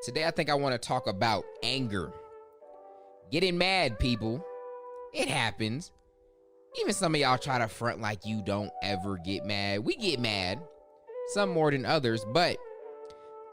Today, I think I want to talk about anger. Getting mad, people. It happens. Even some of y'all try to front like you don't ever get mad. We get mad, some more than others, but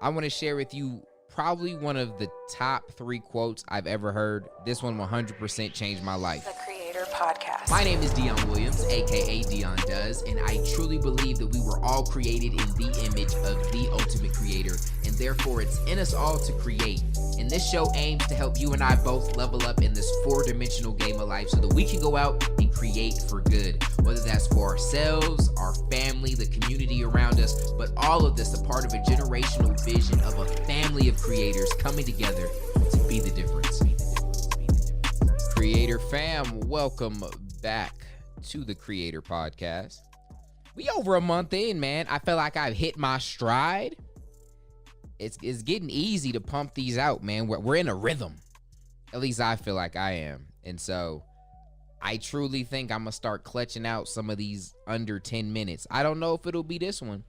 I want to share with you probably one of the top 3 quotes I've ever heard. This one 100% changed my life. The Creator Podcast. My name is Dion Williams, aka Dion Does, and I truly believe that we were all created in the image of the ultimate creator, and therefore it's in us all to create. And this show aims to help you and I both level up in this 4-dimensional game of life so that we can go out and create for good, whether that's for ourselves, our family, the community around us, but all of this a part of a generational vision of a family of creators coming together to be the difference. Creator fam, welcome back to the Creator Podcast. We over a month in, man. I feel like I've hit my stride. It's getting easy to pump these out, man. We're in a rhythm. At least I feel like I am. And so I truly think I'm going to start clutching out some of these under 10 minutes. I don't know if it'll be this one.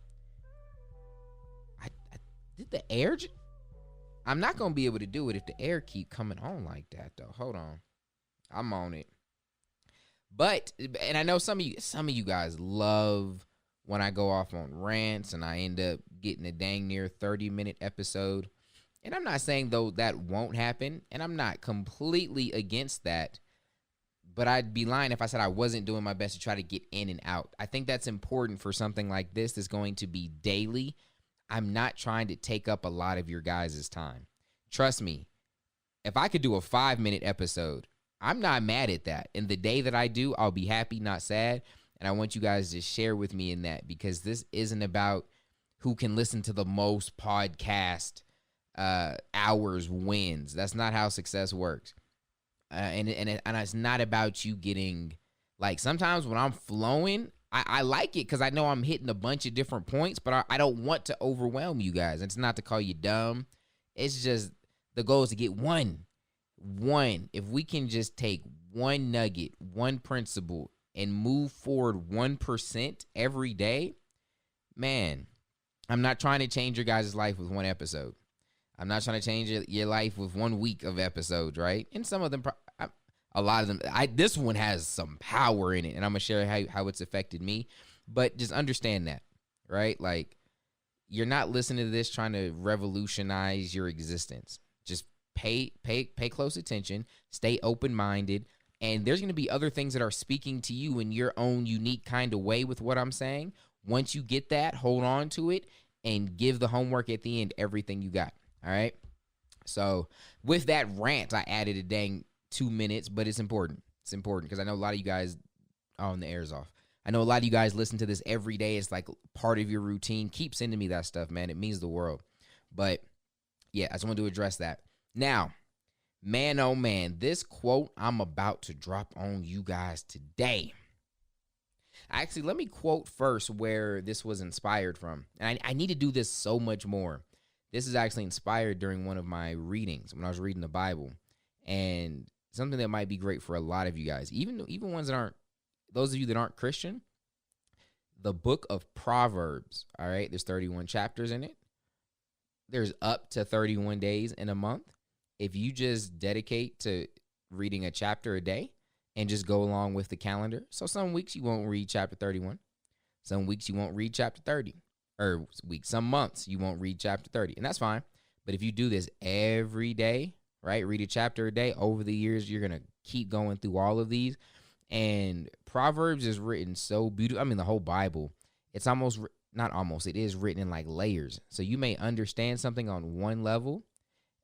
Did the air? I'm not going to be able to do it if the air keep coming on like that, though. Hold on. I'm on it. But, and I know some of you guys love when I go off on rants and I end up getting a dang near 30-minute episode. And I'm not saying, though, that won't happen. And I'm not completely against that. But I'd be lying if I said I wasn't doing my best to try to get in and out. I think that's important for something like this that's going to be daily. I'm not trying to take up a lot of your guys' time. Trust me, if I could do a 5-minute episode, I'm not mad at that. And the day that I do, I'll be happy, not sad. And I want you guys to share with me in that, because this isn't about who can listen to the most podcast hours wins. That's not how success works. And it's not about you getting, like, sometimes when I'm flowing, I like it because I know I'm hitting a bunch of different points, but I don't want to overwhelm you guys. It's not to call you dumb. It's just the goal is to get one. If we can just take one nugget, one principle, and move forward 1% every day, man, I'm not trying to change your guys' life with one episode. I'm not trying to change your life with 1 week of episodes, right? And some of them, a lot of them, this one has some power in it, and I'm going to share how it's affected me. But just understand that, right? Like, you're not listening to this trying to revolutionize your existence. Just pay close attention, stay open-minded, and there's going to be other things that are speaking to you in your own unique kind of way with what I'm saying. Once you get that, hold on to it and give the homework at the end everything you got. All right? So with that rant, I added a dang 2 minutes, but it's important. It's important because I know a lot of you guys, and the air's off. I know a lot of you guys listen to this every day. It's like part of your routine. Keep sending me that stuff, man. It means the world. But yeah, I just want to address that. Now, man, oh man, this quote I'm about to drop on you guys today. Actually, let me quote first where this was inspired from. And I need to do this so much more. This is actually inspired during one of my readings when I was reading the Bible. And something that might be great for a lot of you guys, even ones that aren't, those of you that aren't Christian, the book of Proverbs, all right? There's 31 chapters in it. There's up to 31 days in a month. If you just dedicate to reading a chapter a day and just go along with the calendar. So some weeks you won't read chapter 31. Some weeks you won't read chapter 30. Or some months you won't read chapter 30. And that's fine. But if you do this every day, right, read a chapter a day, over the years, you're going to keep going through all of these. And Proverbs is written so beautiful. I mean, the whole Bible, it's it is written in like layers. So you may understand something on one level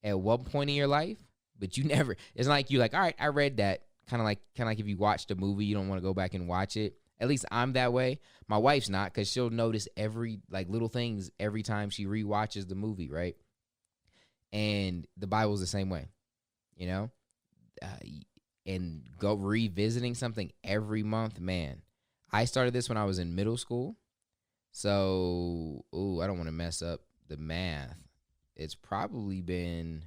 at one point in your life, but you never, it's like you like, all right, I read that. Kind of like if you watched a movie, you don't want to go back and watch it. At least I'm that way. My wife's not, because she'll notice every like little things every time she rewatches the movie, right? And the Bible's the same way, you know? And go revisiting something every month, man. I started this when I was in middle school. So, I don't want to mess up the math. It's probably been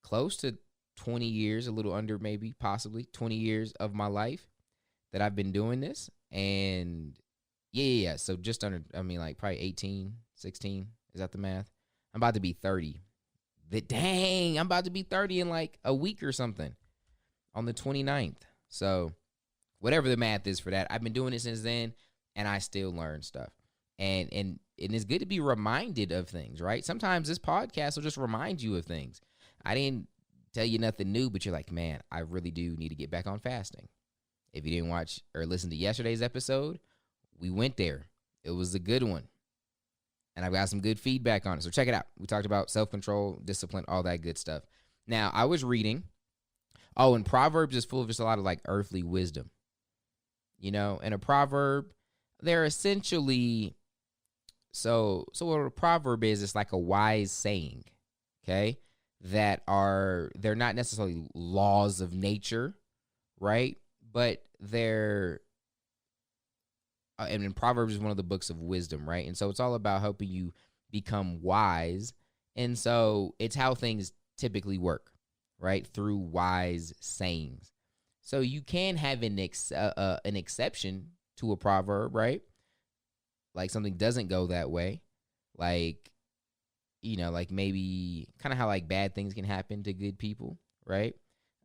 close to 20 years, a little under maybe, possibly 20 years of my life that I've been doing this. And yeah. So just under, I mean, like probably 18, 16. Is that the math? I'm about to be 30 Dang, I'm about to be 30 in like a week or something on the 29th. So whatever the math is for that, I've been doing it since then, and I still learn stuff. And it's good to be reminded of things, right? Sometimes this podcast will just remind you of things. I didn't tell you nothing new, but you're like, man, I really do need to get back on fasting. If you didn't watch or listen to yesterday's episode, we went there. It was a good one. And I've got some good feedback on it. So check it out. We talked about self-control, discipline, all that good stuff. Now, I was reading. Oh, and Proverbs is full of just a lot of like earthly wisdom. You know, and a proverb, they're essentially, so what a proverb is, it's like a wise saying, okay, they're not necessarily laws of nature, right? But they're, and Proverbs is one of the books of wisdom, right? And so it's all about helping you become wise. And so it's how things typically work, right? Through wise sayings. So you can have an exception to a proverb, right? Like something doesn't go that way. Like, you know, like maybe kind of how like bad things can happen to good people, right?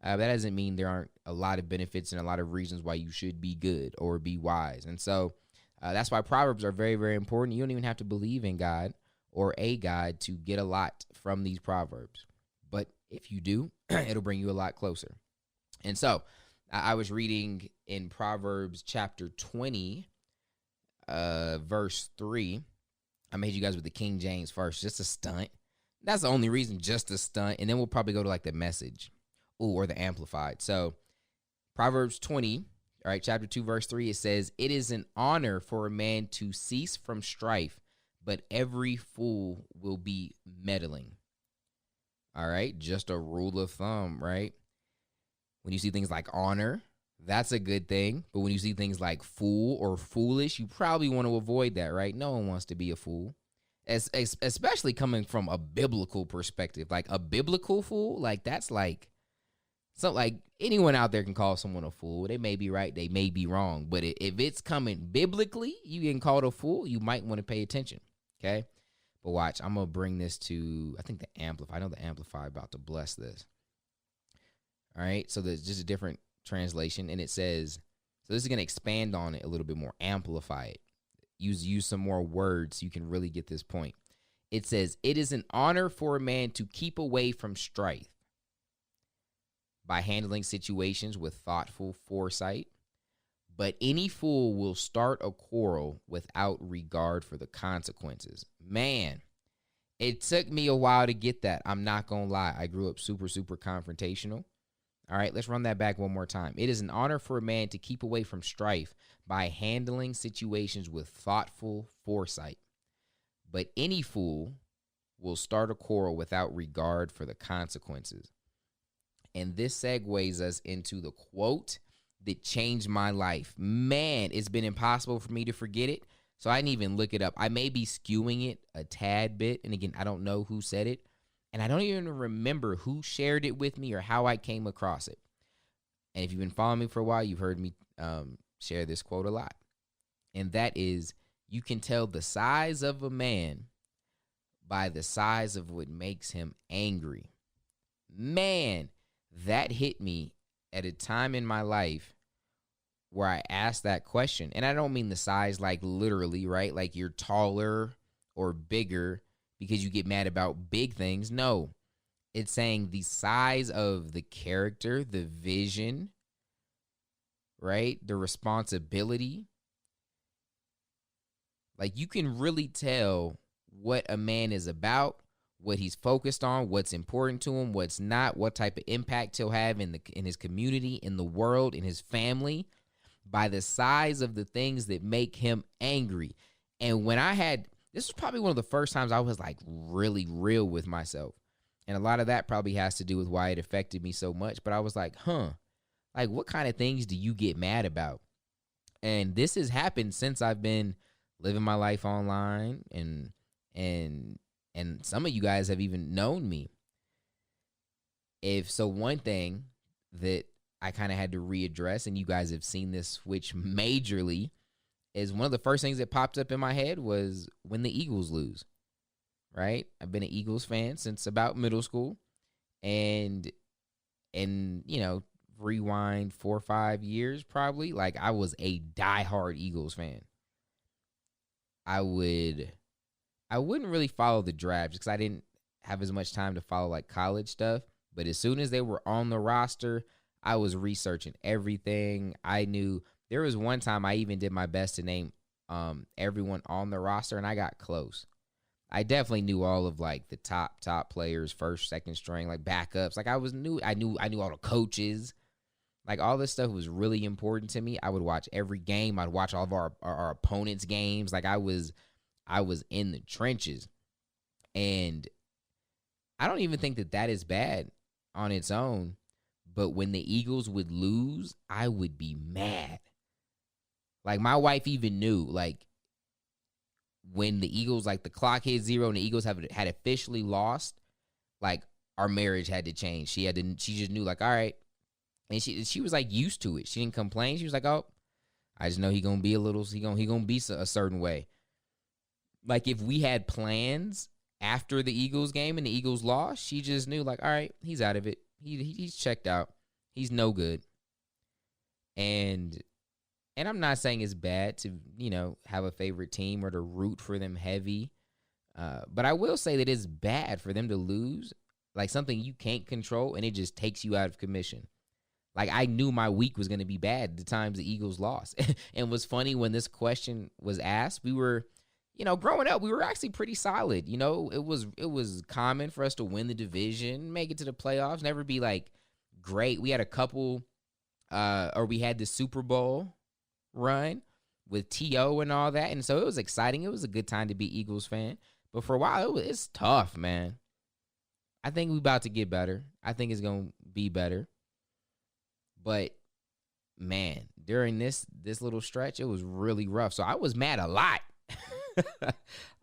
That doesn't mean there aren't a lot of benefits and a lot of reasons why you should be good or be wise. And so that's why Proverbs are very, very important. You don't even have to believe in God or a God to get a lot from these Proverbs. But if you do, it'll bring you a lot closer. And so I was reading in Proverbs chapter 20, verse 3. I made you guys with the King James first, just a stunt. That's the only reason, just a stunt. And then we'll probably go to like the Message or the Amplified. So Proverbs 20, all right, chapter 2, verse 3, it says, "It is an honor for a man to cease from strife, but every fool will be meddling." All right, just a rule of thumb, right? When you see things like honor, that's a good thing. But when you see things like fool or foolish, you probably want to avoid that, right? No one wants to be a fool, especially coming from a biblical perspective. Like a biblical fool, like that's like, so like anyone out there can call someone a fool. They may be right, they may be wrong. But if it's coming biblically, you getting called a fool, you might want to pay attention, okay? But watch, I'm going to bring this to, I think the Amplify. I know the Amplify about to bless this. All right, so there's just a different translation, and it says, so this is going to expand on it a little bit more, amplify it. Use some more words so you can really get this point. It says, "It is an honor for a man to keep away from strife by handling situations with thoughtful foresight, but any fool will start a quarrel without regard for the consequences." Man, it took me a while to get that. I'm not going to lie. I grew up super, super confrontational. All right, let's run that back one more time. "It is an honor for a man to keep away from strife by handling situations with thoughtful foresight, but any fool will start a quarrel without regard for the consequences." And this segues us into the quote that changed my life. Man, it's been impossible for me to forget it, so I didn't even look it up. I may be skewing it a tad bit, and again, I don't know who said it, and I don't even remember who shared it with me or how I came across it. And if you've been following me for a while, you've heard me share this quote a lot. And that is, "You can tell the size of a man by the size of what makes him angry." Man, that hit me at a time in my life where I asked that question. And I don't mean the size like literally, right? Like you're taller or bigger because you get mad about big things. No, it's saying the size of the character, the vision, right? The responsibility. Like you can really tell what a man is about, what he's focused on, what's important to him, what's not, what type of impact he'll have in his community, in the world, in his family, by the size of the things that make him angry. And when this was probably one of the first times I was like really real with myself. And a lot of that probably has to do with why it affected me so much. But I was like, like what kind of things do you get mad about? And this has happened since I've been living my life online, and some of you guys have even known me. One thing that I kind of had to readdress, and you guys have seen this switch majorly, is one of the first things that popped up in my head was when the Eagles lose. right? I've been an Eagles fan since about middle school, and rewind 4 or 5 years probably. Like I was a diehard Eagles fan. I would I wouldn't really follow the drafts because I didn't have as much time to follow like college stuff. But as soon as they were on the roster, I was researching everything. I knew there was one time I even did my best to name everyone on the roster, and I got close. I definitely knew all of like the top players, first, second string, like backups. Like I knew all the coaches. Like all this stuff was really important to me. I would watch every game. I'd watch all of our opponents' games. Like I was in the trenches. And I don't even think that is bad on its own. But when the Eagles would lose, I would be mad. Like my wife even knew, like when the Eagles, like the clock hit zero and the Eagles had officially lost, like our marriage had to change. She just knew, like, all right. And she was like used to it. She didn't complain. She was like, oh, I just know he gonna be he gonna be a certain way. Like if we had plans after the Eagles game and the Eagles lost, she just knew, like, all right, he's out of it. He's checked out. He's no good. And I'm not saying it's bad to, have a favorite team or to root for them heavy. But I will say that it's bad for them to lose, like something you can't control, and it just takes you out of commission. Like I knew my week was going to be bad the times the Eagles lost. And it was funny when this question was asked, we were, growing up, we were actually pretty solid. It was common for us to win the division, make it to the playoffs, never be like great. We had a couple, or we had the Super Bowl run with T.O. and all that. And so it was exciting. It was a good time to be Eagles fan. But for a while, it's tough, man. I think we're about to get better. I think it's going to be better. But, man, during this little stretch, it was really rough. So I was mad a lot.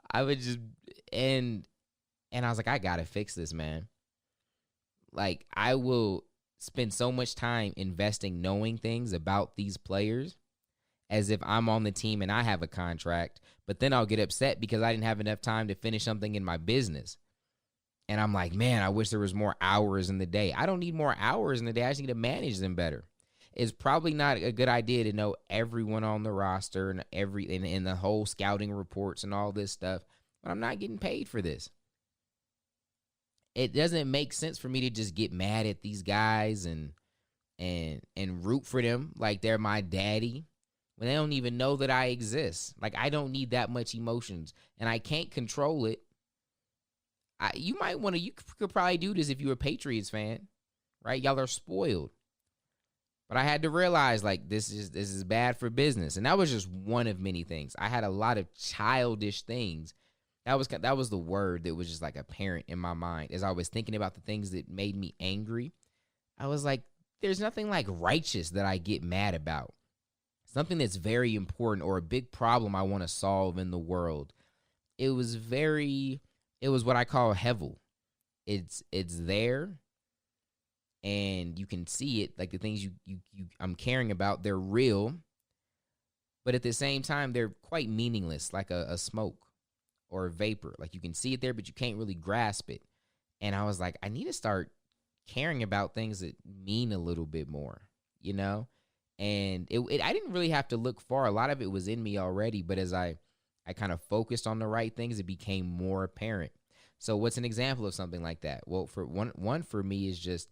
I would just, and I was like, I got to fix this, man. Like, I will spend so much time investing knowing things about these players as if I'm on the team and I have a contract, but then I'll get upset because I didn't have enough time to finish something in my business. And I'm like, man, I wish there was more hours in the day. I don't need more hours in the day. I just need to manage them better. It's probably not a good idea to know everyone on the roster and in the whole scouting reports and all this stuff, but I'm not getting paid for this. It doesn't make sense for me to just get mad at these guys and root for them like they're my daddy when they don't even know that I exist. Like I don't need that much emotions, and I can't control it. You could probably do this if you were a Patriots fan, right? Y'all are spoiled. But I had to realize, like, this is bad for business. And that was just one of many things. I had a lot of childish things. That was the word that was just like apparent in my mind as I was thinking about the things that made me angry. I was like, there's nothing like righteous that I get mad about. Something that's very important or a big problem I want to solve in the world. It was what I call hevel. It's there, and you can see it. Like the things I'm caring about, they're real, but at the same time, they're quite meaningless, like a smoke or a vapor. Like you can see it there, but you can't really grasp it. And I was like, I need to start caring about things that mean a little bit more, And I didn't really have to look far. A lot of it was in me already, but as I kind of focused on the right things, it became more apparent. So what's an example of something like that? Well, for one for me is just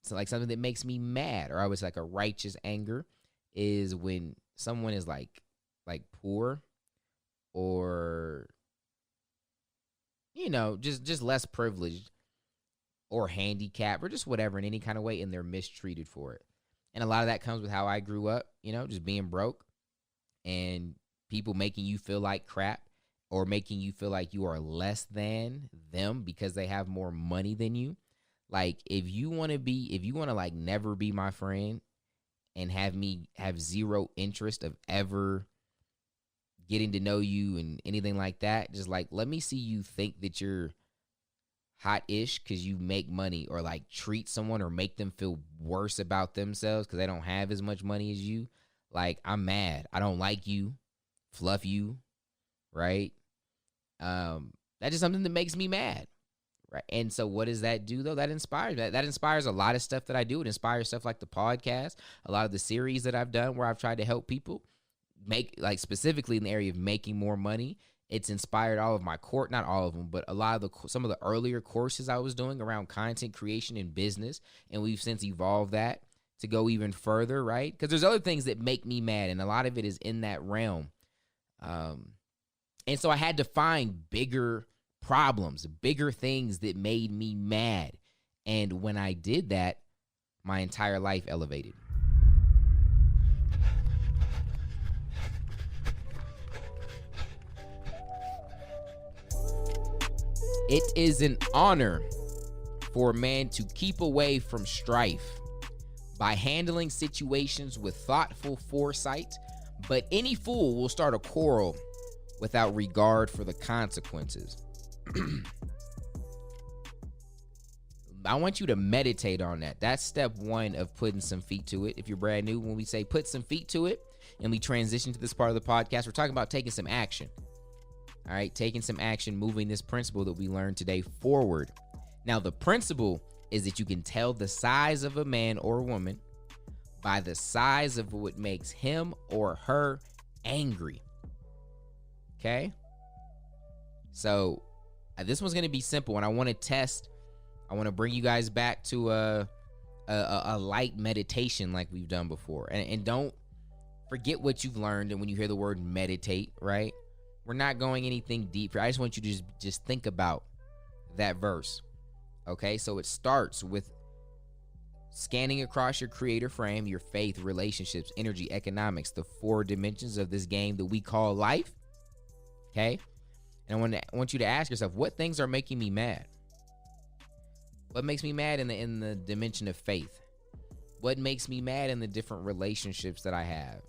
like something that makes me mad, or I was like a righteous anger, is when someone is like poor or just less privileged or handicapped or just whatever in any kind of way, and they're mistreated for it. And a lot of that comes with how I grew up, just being broke and people making you feel like crap or making you feel like you are less than them because they have more money than you. Like if you want to like never be my friend and have me have zero interest of ever getting to know you and anything like that, just like let me see you think that you're hot-ish because you make money, or like treat someone or make them feel worse about themselves because they don't have as much money as you. Like I'm mad. I don't like you. Fluff you, right? That's just something that makes me mad. Right. And so what does that do though? That inspires that inspires a lot of stuff that I do. It inspires stuff like the podcast, a lot of the series that I've done where I've tried to help people make, like, specifically in the area of making more money. It's inspired all of my not all of them, but a lot of some of the earlier courses I was doing around content creation and business. And we've since evolved that to go even further, right? Because there's other things that make me mad, and a lot of it is in that realm. And so I had to find bigger problems, bigger things that made me mad. And when I did that, my entire life elevated. It is an honor for a man to keep away from strife by handling situations with thoughtful foresight, but any fool will start a quarrel without regard for the consequences. I want you to meditate on that. That's step one of putting some feet to it. If you're brand new, when we say put some feet to it and we transition to this part of the podcast, we're talking about taking some action. All right, taking some action, moving this principle that we learned today forward. Now, the principle is that you can tell the size of a man or woman by the size of what makes him or her angry. Okay? So, this one's going to be simple, and I want to bring you guys back to a light meditation like we've done before. And don't forget what you've learned, and when you hear the word meditate, right? We're not going anything deeper. I just want you to just think about that verse. Okay, so it starts with scanning across your creator frame, your faith, relationships, energy, economics, the 4 dimensions of this game that we call life. Okay, and I want you to ask yourself, what things are making me mad? What makes me mad in the dimension of faith? What makes me mad in the different relationships that I have?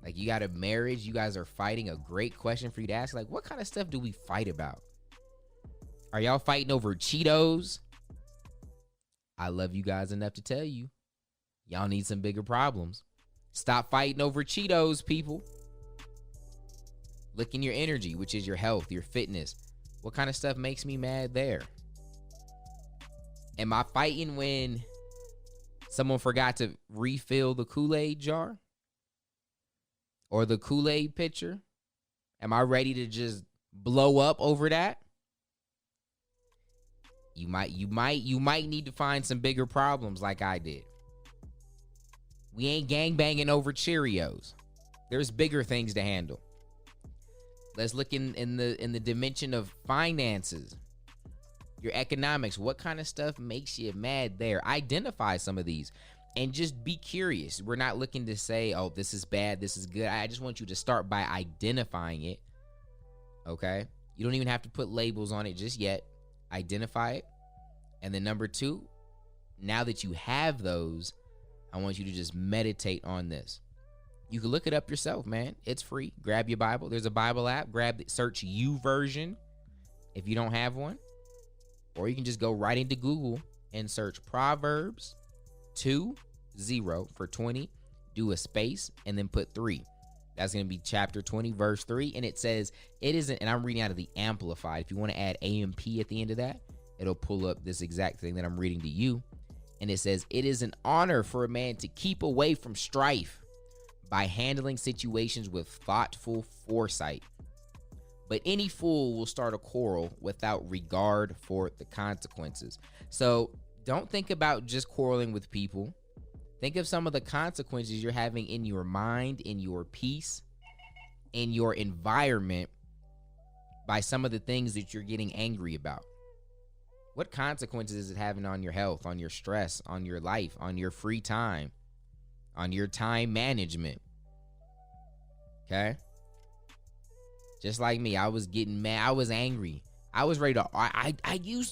Like, you got a marriage, you guys are fighting. A great question for you to ask, like, what kind of stuff do we fight about? Are y'all fighting over Cheetos? I love you guys enough to tell you, y'all need some bigger problems. Stop fighting over Cheetos, people. Look in your energy, which is your health, your fitness. What kind of stuff makes me mad there? Am I fighting when someone forgot to refill the Kool-Aid jar? Or the Kool-Aid pitcher? Am I ready to just blow up over that? You might need to find some bigger problems like I did. We ain't gangbanging over Cheerios. There's bigger things to handle. Let's look in the dimension of finances. Your economics. What kind of stuff makes you mad there? Identify some of these. And just be curious. We're not looking to say, oh, this is bad, this is good. I just want you to start by identifying it. Okay? You don't even have to put labels on it just yet. Identify it. And then number 2, now that you have those, I want you to just meditate on this. You can look it up yourself, man. It's free. Grab your Bible. There's a Bible app. Search YouVersion if you don't have one. Or you can just go right into Google and search Proverbs 2:0 for 20, do a space, and then put 3. That's going to be chapter 20, verse 3. And it says, it isn't, and I'm reading out of the Amplified. If you want to add AMP at the end of that, it'll pull up this exact thing that I'm reading to you. And it says, it is an honor for a man to keep away from strife by handling situations with thoughtful foresight. But any fool will start a quarrel without regard for the consequences. So don't think about just quarreling with people. Think of some of the consequences you're having in your mind, in your peace, in your environment by some of the things that you're getting angry about. What consequences is it having on your health, on your stress, on your life, on your free time, on your time management? Okay? Just like me, I was getting mad. I was angry. I was ready to,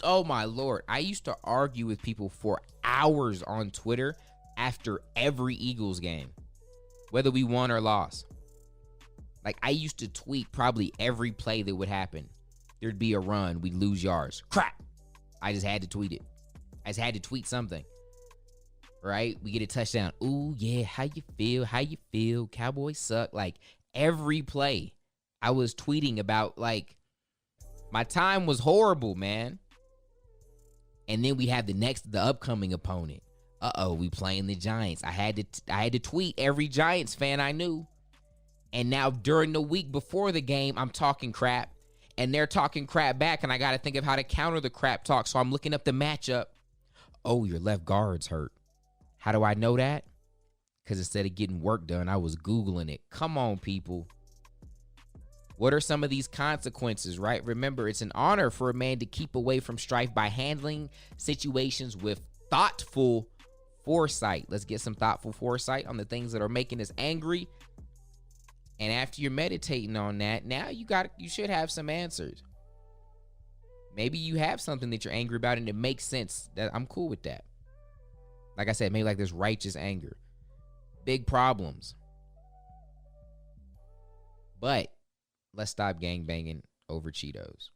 oh my Lord, I used to argue with people for hours on Twitter after every Eagles game, whether we won or lost. Like, I used to tweet probably every play that would happen. There'd be a run, we'd lose yards. Crap! I just had to tweet it. I just had to tweet something. Right? We get a touchdown. Ooh, yeah, how you feel? How you feel? Cowboys suck. Like, every play, I was tweeting about like my time was horrible, man. And then we have the upcoming opponent. We playing the Giants. I had to tweet every Giants fan I knew. And now during the week before the game, I'm talking crap. And they're talking crap back. And I got to think of how to counter the crap talk. So I'm looking up the matchup. Oh, your left guard's hurt. How do I know that? Because instead of getting work done, I was Googling it. Come on, people. What are some of these consequences, right? Remember, it's an honor for a man to keep away from strife by handling situations with thoughtful foresight. Let's get some thoughtful foresight on the things that are making us angry. And after you're meditating on that, now you should have some answers. Maybe you have something that you're angry about and it makes sense. That I'm cool with that. Like I said, maybe like this righteous anger. Big problems. But let's stop gangbanging over Cheetos.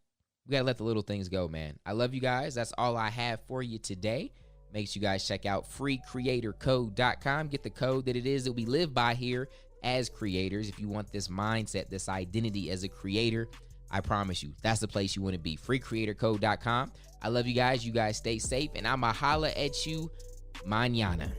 We got to let the little things go, man. I love you guys. That's all I have for you today. Make sure you guys check out freecreatorcode.com. Get the code that it is that we live by here as creators. If you want this mindset, this identity as a creator, I promise you, that's the place you want to be. freecreatorcode.com. I love you guys. You guys stay safe, and I'ma holla at you mañana.